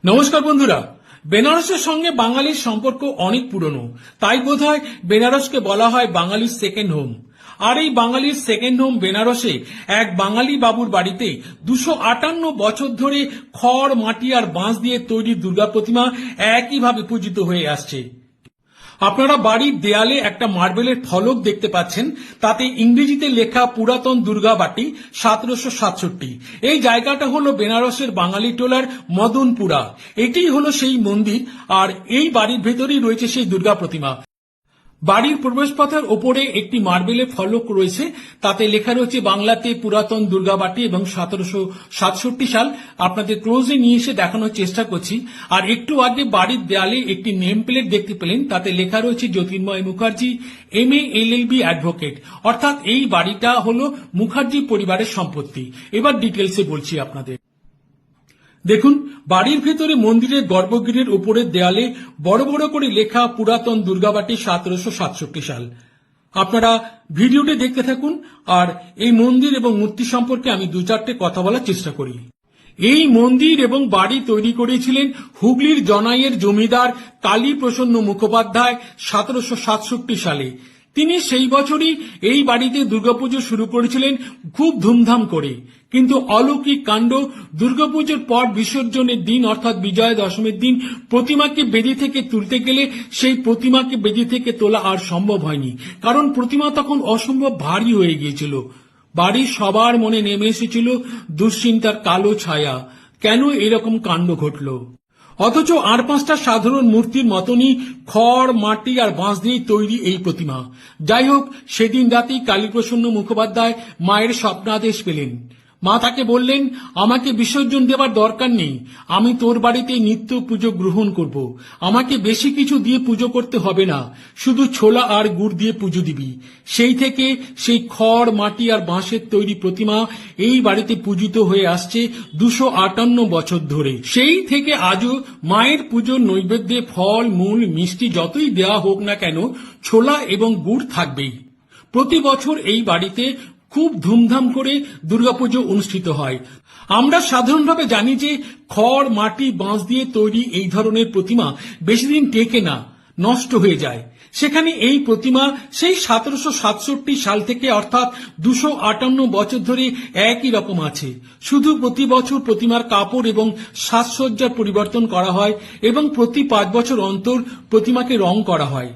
নমস্কার বন্ধুরা। বেনারসের সঙ্গে বাঙালির সম্পর্ক অনেক পুরনো, তাই বোধহয় বেনারসকে বলা হয় বাঙালির সেকেন্ড হোম। আর এই বাঙালির সেকেন্ড হোম বেনারসে এক বাঙালি বাবুর বাড়িতে 258 বছর ধরে খড়, মাটি আর বাঁশ দিয়ে তৈরি দুর্গা প্রতিমা একইভাবে পূজিত হয়ে আসছে। আপনারা বাড়ির দেয়ালে একটা মার্বেলের ফলক দেখতে পাচ্ছেন, তাতে ইংরেজিতে লেখা পুরাতন দুর্গা বাটি 1767। এই জায়গাটা হলো বেনারসের বাঙালি টোলার মদনপুরা। এটিই হলো সেই মন্দির, আর এই বাড়ির ভেতরেই রয়েছে সেই দুর্গা প্রতিমা। বাড়ির প্রবেশপথের ওপরে একটি মার্বেলের ফলক রয়েছে, তাতে লেখা রয়েছে বাংলাতে পুরাতন দুর্গাবাটি এবং 1767 সাল। আপনাদের ক্লোজে নিয়ে এসে দেখানোর চেষ্টা করছি। আর একটু আগে বাড়ির দেয়ালে একটি নেম প্লেট দেখতে পেলেন, তাতে লেখা রয়েছে জ্যোতির্ময় মুখার্জি, MA LLB অ্যাডভোকেট। অর্থাৎ এই বাড়িটা হলো মুখার্জি পরিবারের সম্পত্তি। এবার ডিটেলসে বলছি আপনাদের। দেখুন, বাড়ির ভেতরে মন্দিরের গর্ভগৃহের উপরের দেয়ালে বড় বড় করে লেখা পুরাতন দুর্গাবাটি 1767 সাল। আপনারা ভিডিওটি দেখতে থাকুন, আর এই মন্দির এবং মূর্তি সম্পর্কে আমি দু চারটে কথা বলার চেষ্টা করি। এই মন্দির এবং বাড়ি তৈরি করেছিলেন হুগলির জনাইয়ের জমিদার কালী প্রসন্ন মুখোপাধ্যায় 1767 সালে। তিনি সেই বছরই এই বাড়িতে দুর্গাপুজো শুরু করেছিলেন খুব ধুমধাম করে। কিন্তু অলৌকিক কাণ্ড, দুর্গাপুজোর পর বিসর্জনের দিন অর্থাৎ বিজয়া দশমীর দিন প্রতিমাকে বেদি থেকে তুলতে গেলে সেই প্রতিমাকে বেদি থেকে তোলা আর সম্ভব হয়নি, কারণ প্রতিমা তখন অসম্ভব ভারী হয়ে গিয়েছিল। বাড়ির সবার মনে নেমে এসেছিল দুশ্চিন্তার কালো ছায়া। কেন এরকম কাণ্ড ঘটল? অথচ আর পাঁচটা সাধারণ মূর্তির মতনই খড়, মাটি আর বাঁশ দিয়ে তৈরি এই প্রতিমা। যাই হোক, সেদিন রাতেই কালীপ্রসন্ন মুখোপাধ্যায় মায়ের স্বপ্নাদেশ পেলেন। মা তাকে বললেন, আমাকে বিসর্জন দেবার দরকার নেই, আমি তোর বাড়িতে নিত্য পুজো গ্রহণ করব। আমাকে বেশি কিছু দিয়ে পুজো করতে হবে না, শুধু ছোলা আর গুড় দিয়ে পুজো দিবি। সেই থেকে সেই খড়, মাটি আর বাঁশের তৈরি প্রতিমা এই বাড়িতে পূজিত হয়ে আসছে 258 বছর ধরে। সেই থেকে আজও মায়ের পুজোর নৈবেদ্যে ফল, মূল, মিষ্টি যতই দেওয়া হোক না কেন, ছোলা এবং গুড় থাকবেই। প্রতি বছর এই বাড়িতে খুব ধুমধাম করে দুর্গাপুজো অনুষ্ঠিত হয়। আমরা সাধারণভাবে জানি যে খড়, মাটি, বাঁশ দিয়ে তৈরি এই ধরনের প্রতিমা বেশি দিন টেকে না, নষ্ট হয়ে যায়। সেখানে এই প্রতিমা সেই 1767 সাল থেকে অর্থাৎ 258 বছর ধরে একই রকম আছে। শুধু প্রতি বছর প্রতিমার কাপড় এবং সাজসজ্জার পরিবর্তন করা হয় এবং প্রতি 5 বছর অন্তর প্রতিমাকে রং করা হয়।